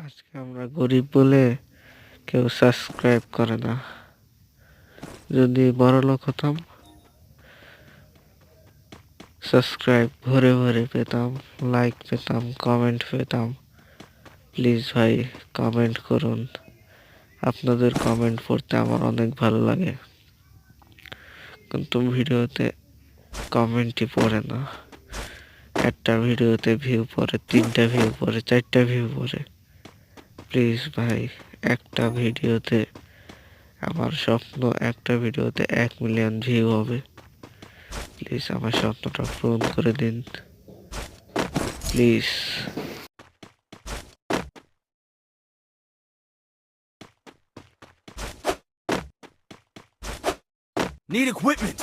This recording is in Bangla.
আজকে আমরা গরিব বলে কেউ সাবস্ক্রাইব করে না। যদি বড়লোক হতাম, সাবস্ক্রাইব ভরে ভরে পেতাম, লাইক পেতাম, কমেন্ট পেতাম। প্লিজ ভাই কমেন্ট করুন, আপনাদের কমেন্ট পড়তে আমার অনেক ভালো লাগে। কিন্তু ভিডিওতে কমেন্টই পড়ে না। একটা ভিডিওতে ভিউ পড়ে, 3টা ভিউ পড়ে, 4টা ভিউ পড়ে। প্লিজ ভাই, একটা ভিডিওতে, আমার স্বপ্ন একটা ভিডিওতে 1 মিলিয়ন ভিউ হবে। প্লিজ আমার স্বপ্নটা পূরণ করে দিন, প্লিজ। Need equipment!